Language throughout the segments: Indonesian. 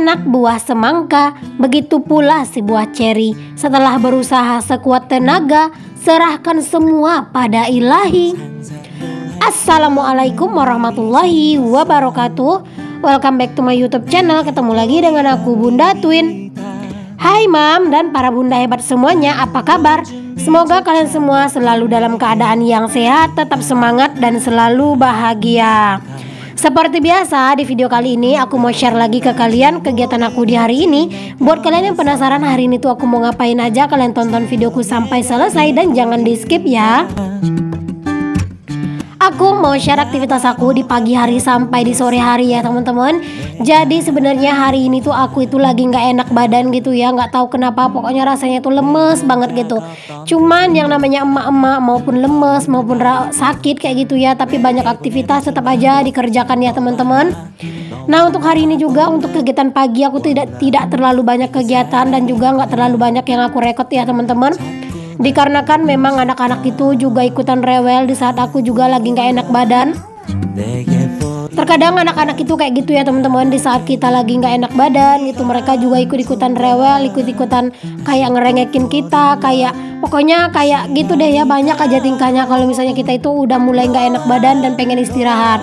anak buah semangka, begitu pula si buah ceri. Setelah berusaha sekuat tenaga, serahkan semua pada Ilahi. Assalamualaikum warahmatullahi wabarakatuh. Welcome back to my YouTube channel. Ketemu lagi dengan aku Bunda Twin. Hai Mam dan para bunda hebat semuanya, apa kabar? Semoga kalian semua selalu dalam keadaan yang sehat, tetap semangat dan selalu bahagia. Seperti biasa, di video kali ini aku mau share lagi ke kalian kegiatan aku di hari ini. Buat kalian yang penasaran hari ini tuh aku mau ngapain aja, kalian tonton videoku sampai selesai dan jangan di skip ya. Aku mau share aktivitas aku di pagi hari sampai di sore hari ya teman-teman. Jadi sebenarnya hari ini tuh aku itu lagi nggak enak badan gitu ya, nggak tahu kenapa, pokoknya rasanya tuh lemes banget gitu. Cuman yang namanya emak-emak maupun lemes maupun sakit kayak gitu ya, tapi banyak aktivitas tetap aja dikerjakan ya teman-teman. Nah untuk hari ini juga untuk kegiatan pagi aku tidak terlalu banyak kegiatan dan juga nggak terlalu banyak yang aku rekod ya teman-teman. Dikarenakan memang anak-anak itu juga ikutan rewel di saat aku juga lagi nggak enak badan. Terkadang anak-anak itu kayak gitu ya teman-teman, di saat kita lagi nggak enak badan gitu mereka juga ikut-ikutan rewel, ikut-ikutan kayak ngerengekin kita, kayak pokoknya kayak gitu deh ya, banyak aja tingkahnya kalau misalnya kita itu udah mulai nggak enak badan dan pengen istirahat.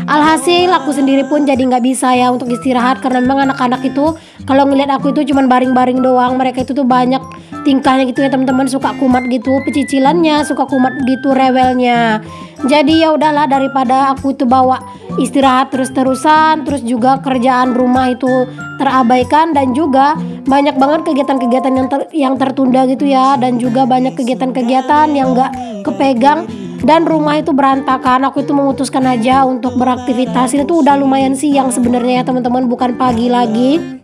Alhasil aku sendiri pun jadi nggak bisa ya untuk istirahat karena memang anak-anak itu kalau ngeliat aku itu cuman baring-baring doang. Mereka itu tuh banyak tingkahnya gitu ya teman-teman, suka kumat gitu pecicilannya, suka kumat gitu rewelnya. Jadi ya udahlah, daripada aku itu bawa istirahat terus-terusan, terus juga kerjaan rumah itu terabaikan dan juga banyak banget kegiatan-kegiatan yang tertunda gitu ya, dan juga banyak kegiatan-kegiatan yang nggak kepegang dan rumah itu berantakan. Aku itu memutuskan aja untuk beraktivitas. Ini tuh udah lumayan siang sebenarnya ya teman-teman, bukan pagi lagi.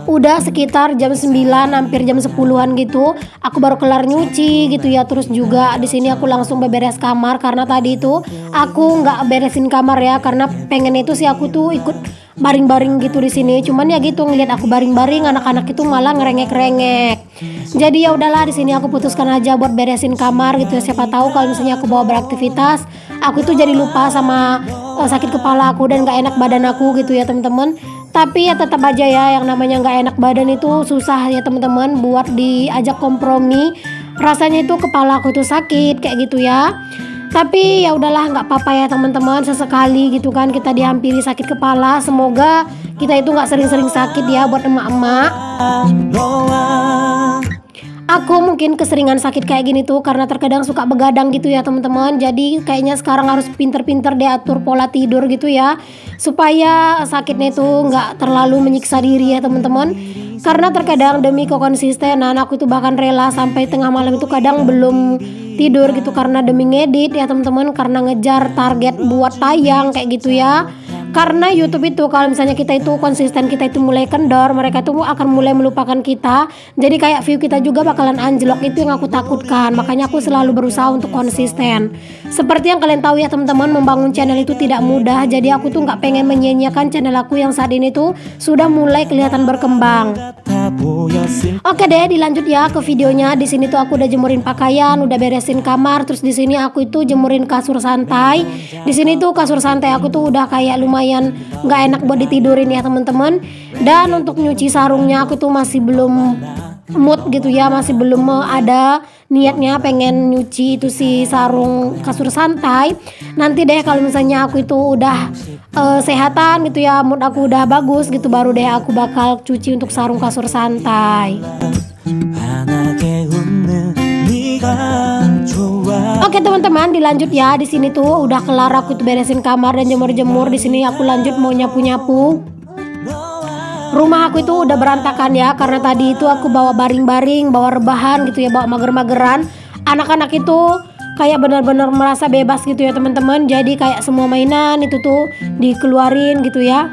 Udah sekitar jam 9 hampir jam 10-an gitu. Aku baru kelar nyuci gitu ya. Terus juga di sini aku langsung beberes kamar karena tadi itu aku nggak beresin kamar ya, karena pengen itu sih aku tuh ikut baring-baring gitu di sini. Cuman ya gitu ngeliat aku baring-baring, anak-anak itu malah ngerengek-rengek. Jadi ya udahlah, di sini aku putuskan aja buat beresin kamar gitu ya. Siapa tahu kalau misalnya aku bawa beraktivitas, aku itu jadi lupa sama sakit kepala aku dan nggak enak badan aku gitu ya teman-teman. Tapi ya tetap aja ya, yang namanya nggak enak badan itu susah ya teman-teman buat diajak kompromi. Rasanya itu kepala aku tuh sakit kayak gitu ya. Tapi ya udahlah, nggak apa-apa ya teman-teman, sesekali gitu kan kita dihampiri sakit kepala. Semoga kita itu nggak sering-sering sakit ya buat emak-emak. Aku mungkin keseringan sakit kayak gini tuh karena terkadang suka begadang gitu ya teman-teman. Jadi kayaknya sekarang harus pinter-pinter diatur pola tidur gitu ya, supaya sakitnya itu nggak terlalu menyiksa diri ya teman-teman. Karena terkadang demi kekonsistenan aku itu bahkan rela sampai tengah malam itu kadang belum tidur gitu karena demi ngedit ya teman-teman, karena ngejar target buat tayang kayak gitu ya. Karena YouTube itu kalau misalnya kita itu konsisten, kita itu mulai kendor, mereka tuh akan mulai melupakan kita. Jadi kayak view kita juga bakalan anjlok, itu yang aku takutkan. Makanya aku selalu berusaha untuk konsisten. Seperti yang kalian tahu ya teman-teman, membangun channel itu tidak mudah. Jadi aku tuh nggak pengen menyia-nyiakan channel aku yang saat ini tuh sudah mulai kelihatan berkembang. Oke deh, dilanjut ya ke videonya. Di sini tuh aku udah jemurin pakaian, udah beresin kamar, terus di sini aku itu jemurin kasur santai. Di sini tuh kasur santai aku tuh udah kayak lumayan nggak enak buat ditidurin ya teman-teman. Dan untuk nyuci sarungnya aku tuh masih belum mood gitu ya, masih belum ada niatnya pengen nyuci itu si sarung kasur santai. Nanti deh kalau misalnya aku itu udah sehatan gitu ya, mood aku udah bagus gitu, baru deh aku bakal cuci untuk sarung kasur santai. Oke teman-teman, dilanjut ya. Di sini tuh udah kelar aku tuh beresin kamar dan jemur-jemur. Di sini aku lanjut mau nyapu-nyapu. Rumah aku itu udah berantakan ya, karena tadi itu aku bawa baring-baring, bawa rebahan gitu ya, bawa mager-mageran. Anak-anak itu kayak benar-benar merasa bebas gitu ya teman-teman. Jadi kayak semua mainan itu tuh dikeluarin gitu ya.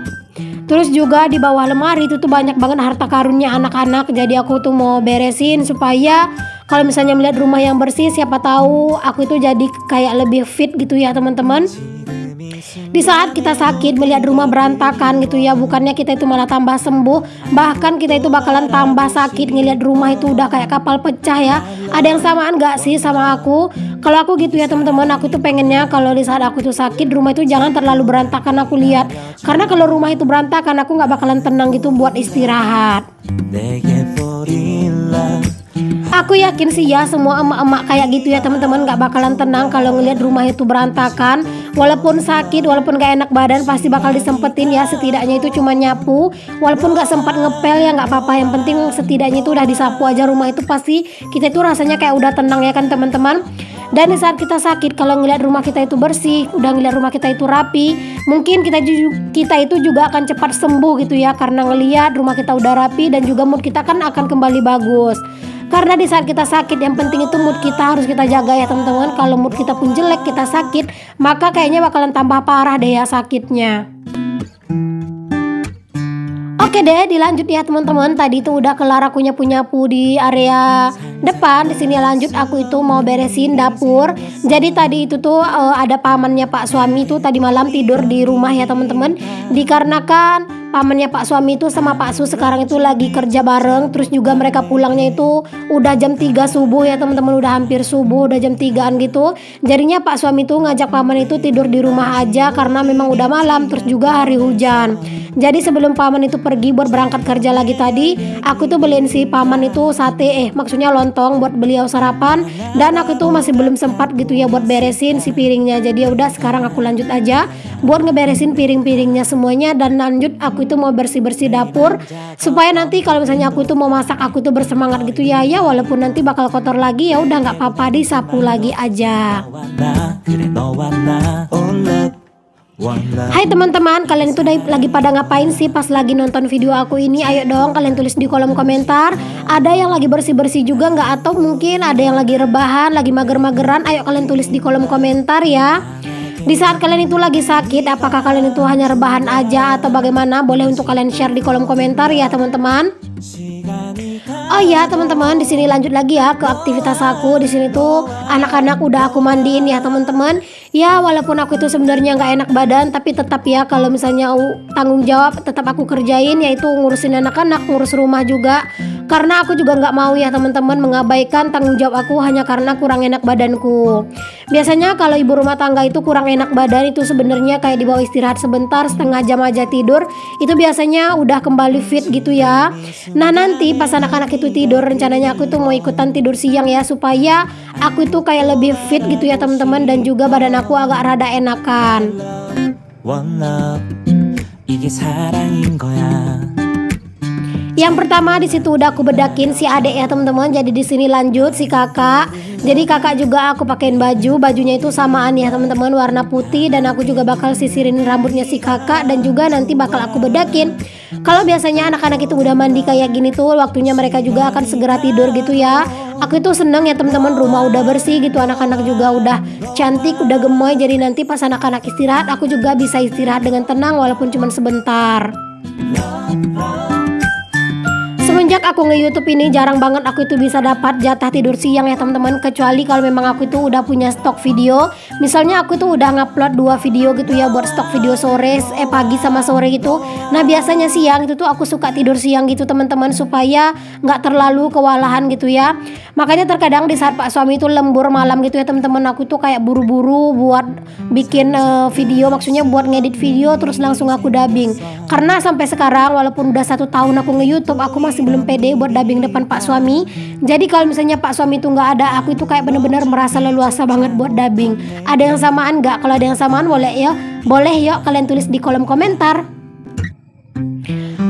Terus juga di bawah lemari itu tuh banyak banget harta karunnya anak-anak. Jadi aku tuh mau beresin supaya kalau misalnya melihat rumah yang bersih, siapa tahu aku itu jadi kayak lebih fit gitu ya teman-teman. Di saat kita sakit melihat rumah berantakan gitu ya, bukannya kita itu malah tambah sembuh, bahkan kita itu bakalan tambah sakit ngelihat rumah itu udah kayak kapal pecah ya. Ada yang samaan gak sih sama aku? Kalau aku gitu ya teman-teman, aku tuh pengennya kalau di saat aku tuh sakit rumah itu jangan terlalu berantakan aku lihat, karena kalau rumah itu berantakan aku nggak bakalan tenang gitu buat istirahat. Aku yakin sih ya semua emak-emak kayak gitu ya teman-teman, gak bakalan tenang kalau ngelihat rumah itu berantakan. Walaupun sakit, walaupun gak enak badan, pasti bakal disempetin ya, setidaknya itu cuma nyapu. Walaupun gak sempat ngepel ya gak apa-apa, yang penting setidaknya itu udah disapu aja rumah itu, pasti kita itu rasanya kayak udah tenang ya kan teman-teman. Dan di saat kita sakit, kalau ngelihat rumah kita itu bersih, udah ngelihat rumah kita itu rapi, mungkin kita itu juga akan cepat sembuh gitu ya, karena ngelihat rumah kita udah rapi dan juga mood kita kan akan kembali bagus. Karena di saat kita sakit yang penting itu mood kita harus kita jaga ya teman-teman. Kalau mood kita pun jelek, kita sakit, maka kayaknya bakalan tambah parah deh ya sakitnya. Oke deh, dilanjut ya teman-teman. Tadi itu udah kelar aku nyapu-nyapu di area depan. Di sini lanjut aku itu mau beresin dapur. Jadi tadi itu tuh ada pamannya Pak suami tuh tadi malam tidur di rumah ya teman-teman. Dikarenakan pamannya Pak suami itu sama Pak Su sekarang itu lagi kerja bareng, terus juga mereka pulangnya itu udah jam 3 subuh ya teman-teman, udah hampir subuh, udah jam 3-an gitu. Jadinya Pak suami itu ngajak paman itu tidur di rumah aja karena memang udah malam, terus juga hari hujan. Jadi sebelum paman itu pergi buat berangkat kerja lagi tadi, aku tuh beliin si paman itu sate, maksudnya lontong buat beliau sarapan, dan aku tuh masih belum sempat gitu ya buat beresin si piringnya. Jadi ya udah sekarang aku lanjut aja buat ngeberesin piring-piringnya semuanya, dan lanjut aku itu mau bersih-bersih dapur supaya nanti kalau misalnya aku itu mau masak aku tuh bersemangat gitu ya. Ya walaupun nanti bakal kotor lagi ya udah nggak apa-apa, disapu lagi aja. Hai teman-teman, kalian itu lagi pada ngapain sih pas lagi nonton video aku ini? Ayo dong kalian tulis di kolom komentar. Ada yang lagi bersih-bersih juga nggak? Atau mungkin ada yang lagi rebahan, lagi mager-mageran? Ayo kalian tulis di kolom komentar ya. Di saat kalian itu lagi sakit, apakah kalian itu hanya rebahan aja atau bagaimana? Boleh untuk kalian share di kolom komentar ya teman-teman. Oh ya teman-teman, di sini lanjut lagi ya ke aktivitas aku. Di sini tuh anak-anak udah aku mandiin ya teman-teman. Ya walaupun aku itu sebenarnya nggak enak badan, tapi tetap ya kalau misalnya tanggung jawab tetap aku kerjain, yaitu ngurusin anak-anak, ngurus rumah juga. Karena aku juga nggak mau ya teman-teman mengabaikan tanggung jawab aku hanya karena kurang enak badanku. Biasanya kalau ibu rumah tangga itu kurang enak badan itu sebenarnya kayak dibawa istirahat sebentar, setengah jam aja tidur, itu biasanya udah kembali fit gitu ya. Nah nanti pas anak-anak itu tidur, rencananya aku tuh mau ikutan tidur siang ya, supaya aku itu kayak lebih fit gitu ya teman-teman, dan juga badan aku agak rada enakan. Yang pertama di situ udah aku bedakin si adek ya teman-teman. Jadi di sini lanjut si kakak. Jadi kakak juga aku pakein bajunya itu samaan ya teman-teman, warna putih, dan aku juga bakal sisirin rambutnya si kakak, dan juga nanti bakal aku bedakin. Kalau biasanya anak-anak itu udah mandi kayak gini tuh waktunya mereka juga akan segera tidur gitu ya. Aku itu seneng ya teman-teman, rumah udah bersih gitu, anak-anak juga udah cantik, udah gemoy. Jadi nanti pas anak-anak istirahat aku juga bisa istirahat dengan tenang walaupun cuma sebentar. Semenjak aku nge-YouTube ini jarang banget aku itu bisa dapat jatah tidur siang ya teman-teman, kecuali kalau memang aku itu udah punya stok video. Misalnya aku itu udah ngupload 2 video gitu ya buat stok video pagi sama sore gitu. Nah biasanya siang itu tuh aku suka tidur siang gitu teman-teman, supaya nggak terlalu kewalahan gitu ya. Makanya terkadang di saat Pak suami itu lembur malam gitu ya teman-teman, aku tuh kayak buru-buru buat bikin video, maksudnya buat ngedit video terus langsung aku dubbing. Karena sampai sekarang walaupun udah 1 tahun aku nge-YouTube, aku masih belum pede buat dubbing depan Pak suami. Jadi kalau misalnya Pak suami itu nggak ada, aku itu kayak bener-bener merasa leluasa banget buat dubbing. Ada yang samaan nggak? Kalau ada yang samaan boleh yuk kalian tulis di kolom komentar.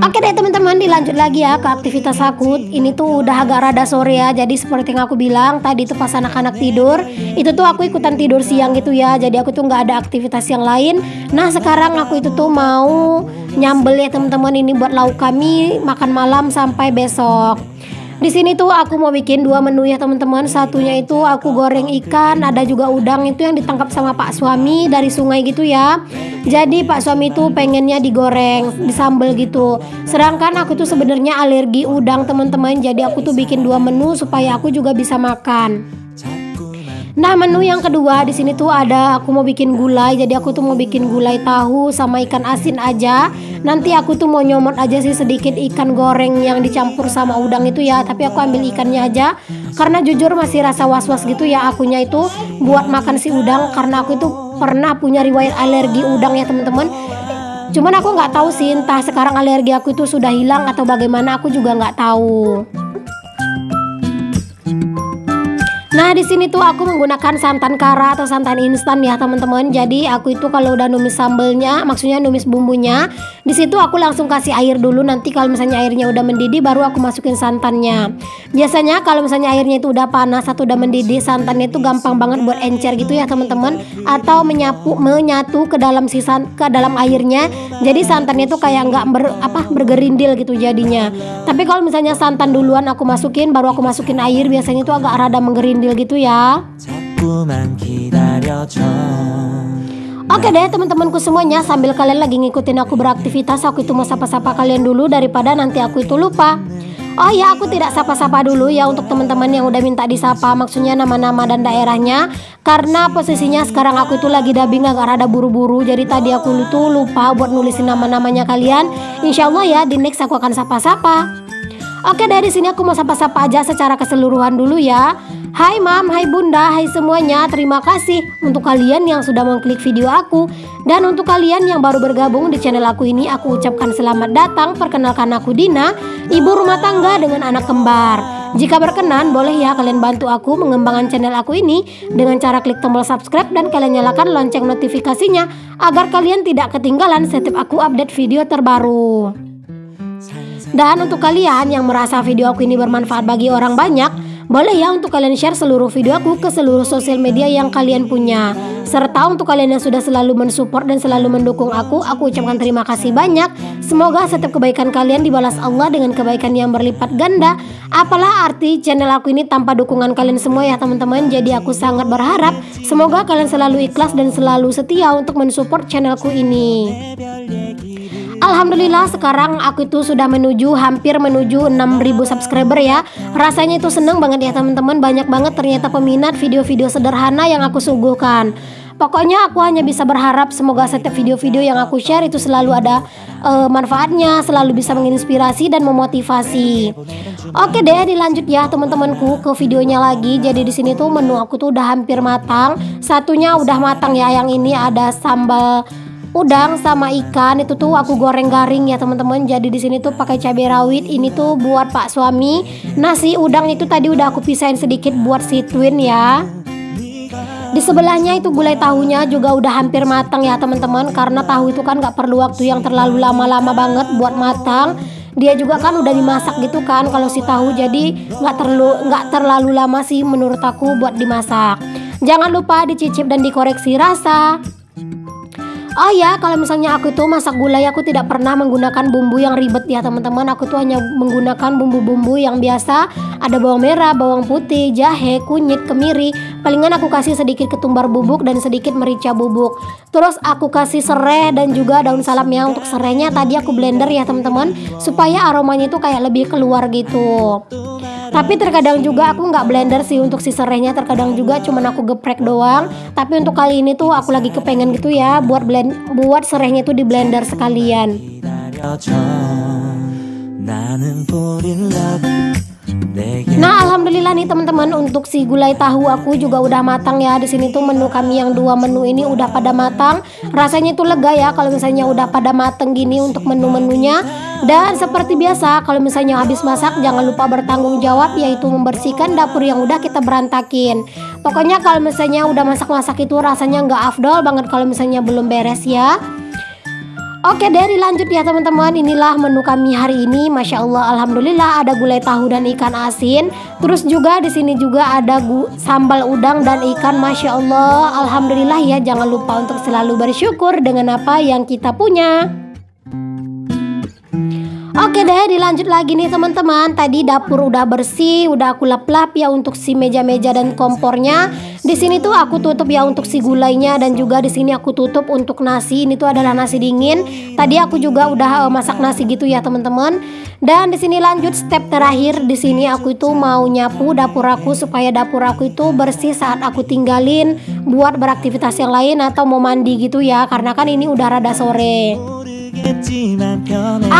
Oke deh teman-teman, dilanjut lagi ya ke aktivitas aku. Ini tuh udah agak rada sore ya. Jadi seperti yang aku bilang tadi tuh pas anak-anak tidur, itu tuh aku ikutan tidur siang gitu ya. Jadi aku tuh nggak ada aktivitas yang lain. Nah sekarang aku itu tuh mau nyambel ya teman-teman, ini buat lauk kami makan malam sampai besok. Di sini tuh aku mau bikin 2 menu ya teman-teman. Satunya itu aku goreng ikan, ada juga udang itu yang ditangkap sama Pak suami dari sungai gitu ya. Jadi Pak suami itu pengennya digoreng, disambel gitu. Sedangkan aku tuh sebenarnya alergi udang teman-teman. Jadi aku tuh bikin 2 menu supaya aku juga bisa makan. Nah, menu yang kedua di sini tuh ada aku mau bikin gulai. Jadi aku tuh mau bikin gulai tahu sama ikan asin aja. Nanti aku tuh mau nyomot aja sih sedikit ikan goreng yang dicampur sama udang itu ya. Tapi aku ambil ikannya aja karena jujur masih rasa was-was gitu ya akunya itu buat makan si udang, karena aku itu pernah punya riwayat alergi udang ya teman-teman. Cuman aku nggak tahu sih entah sekarang alergi aku itu sudah hilang atau bagaimana, aku juga nggak tahu. Nah, di sini tuh aku menggunakan santan kara atau santan instan ya teman-teman. Jadi aku itu kalau udah numis sambelnya, maksudnya numis bumbunya, di situ aku langsung kasih air dulu. Nanti kalau misalnya airnya udah mendidih baru aku masukin santannya. Biasanya kalau misalnya airnya itu udah panas atau udah mendidih, santannya itu gampang banget buat encer gitu ya teman-teman, atau menyatu ke dalam ke dalam airnya. Jadi santannya itu kayak nggak bergerindil gitu jadinya. Tapi kalau misalnya santan duluan aku masukin, baru aku masukin air, biasanya itu agak rada menggerindil gitu ya. Oke deh teman-temanku semuanya, sambil kalian lagi ngikutin aku beraktivitas, aku itu mau sapa-sapa kalian dulu daripada nanti aku itu lupa. Oh ya, aku tidak sapa-sapa dulu ya untuk teman-teman yang udah minta disapa, maksudnya nama-nama dan daerahnya. Karena posisinya sekarang aku itu lagi dubbing agak rada buru-buru, jadi tadi aku tuh lupa buat nulisin nama-namanya kalian. Insya Allah ya di next aku akan sapa-sapa. Oke, dari sini aku mau sapa-sapa aja secara keseluruhan dulu ya. Hai Mam, hai Bunda, hai semuanya. Terima kasih untuk kalian yang sudah mengklik video aku. Dan untuk kalian yang baru bergabung di channel aku ini, aku ucapkan selamat datang. Perkenalkan aku Dina, ibu rumah tangga dengan anak kembar. Jika berkenan, boleh ya kalian bantu aku mengembangkan channel aku ini dengan cara klik tombol subscribe dan kalian nyalakan lonceng notifikasinya agar kalian tidak ketinggalan setiap aku update video terbaru. Dan untuk kalian yang merasa video aku ini bermanfaat bagi orang banyak, boleh ya untuk kalian share seluruh video aku ke seluruh sosial media yang kalian punya. Serta untuk kalian yang sudah selalu mensupport dan selalu mendukung aku ucapkan terima kasih banyak. Semoga setiap kebaikan kalian dibalas Allah dengan kebaikan yang berlipat ganda. Apalah arti channel aku ini tanpa dukungan kalian semua ya teman-teman. Jadi aku sangat berharap semoga kalian selalu ikhlas dan selalu setia untuk mensupport channelku ini. Alhamdulillah sekarang aku itu sudah hampir menuju 6.000 subscriber ya. Rasanya itu seneng banget ya teman-teman. Banyak banget ternyata peminat video-video sederhana yang aku suguhkan. Pokoknya aku hanya bisa berharap semoga setiap video-video yang aku share itu selalu ada manfaatnya, selalu bisa menginspirasi dan memotivasi. Oke deh, dilanjut ya teman-temanku ke videonya lagi. Jadi di sini tuh menu aku tuh udah hampir matang. Satunya udah matang ya, yang ini ada sambal udang sama ikan itu tuh aku goreng garing ya teman-teman. Jadi di sini tuh pakai cabai rawit. Ini tuh buat Pak suami. Nasi udang itu tadi udah aku pisahin sedikit buat si twin ya. Di sebelahnya itu gulai tahunya juga udah hampir matang ya teman-teman. Karena tahu itu kan gak perlu waktu yang terlalu lama-lama banget buat matang. Dia juga kan udah dimasak gitu kan kalau si tahu, jadi nggak terlalu lama sih menurut aku buat dimasak. Jangan lupa dicicip dan dikoreksi rasa. Oh ya, kalau misalnya aku tuh masak gulai, aku tidak pernah menggunakan bumbu yang ribet ya teman-teman. Aku tuh hanya menggunakan bumbu-bumbu yang biasa. Ada bawang merah, bawang putih, jahe, kunyit, kemiri. Palingan aku kasih sedikit ketumbar bubuk dan sedikit merica bubuk. Terus aku kasih serai dan juga daun salam ya. Untuk serainya tadi aku blender ya teman-teman, supaya aromanya tuh kayak lebih keluar gitu. Tapi terkadang juga aku nggak blender sih untuk si serainya, terkadang juga cuman aku geprek doang. Tapi untuk kali ini tuh aku lagi kepengen gitu ya buat serainya tuh di blender sekalian. Nah, alhamdulillah nih teman-teman, untuk si gulai tahu aku juga udah matang ya. Di sini tuh menu kami yang 2 menu ini udah pada matang. Rasanya tuh lega ya kalau misalnya udah pada matang gini untuk menu-menunya. Dan seperti biasa kalau misalnya habis masak jangan lupa bertanggung jawab, yaitu membersihkan dapur yang udah kita berantakin. Pokoknya kalau misalnya udah masak-masak itu rasanya nggak afdol banget kalau misalnya belum beres ya. Oke deh, dilanjut ya teman-teman. Inilah menu kami hari ini. Masya Allah, alhamdulillah ada gulai tahu dan ikan asin. Terus juga di sini juga ada sambal udang dan ikan. Masya Allah, alhamdulillah ya. Jangan lupa untuk selalu bersyukur dengan apa yang kita punya. Oke deh, dilanjut lagi nih teman-teman. Tadi dapur udah bersih, udah aku lap-lap ya untuk si meja-meja dan kompornya. Di sini tuh aku tutup ya untuk si gulainya, dan juga di sini aku tutup untuk nasi. Ini tuh adalah nasi dingin. Tadi aku juga udah masak nasi gitu ya teman-teman. Dan di sini lanjut step terakhir. Di sini aku itu mau nyapu dapur aku supaya dapur aku itu bersih saat aku tinggalin buat beraktivitas yang lain atau mau mandi gitu ya. Karena kan ini udah rada sore.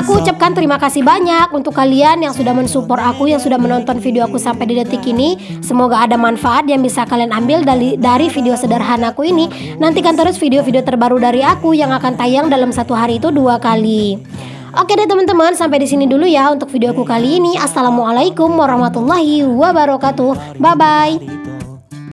Aku ucapkan terima kasih banyak untuk kalian yang sudah mensupport aku, yang sudah menonton video aku sampai di detik ini. Semoga ada manfaat yang bisa kalian ambil dari video sederhana aku ini. Nantikan terus video-video terbaru dari aku yang akan tayang dalam satu hari itu 2 kali. Oke deh teman-teman, sampai di sini dulu ya untuk video aku kali ini. Assalamualaikum warahmatullahi wabarakatuh. Bye bye.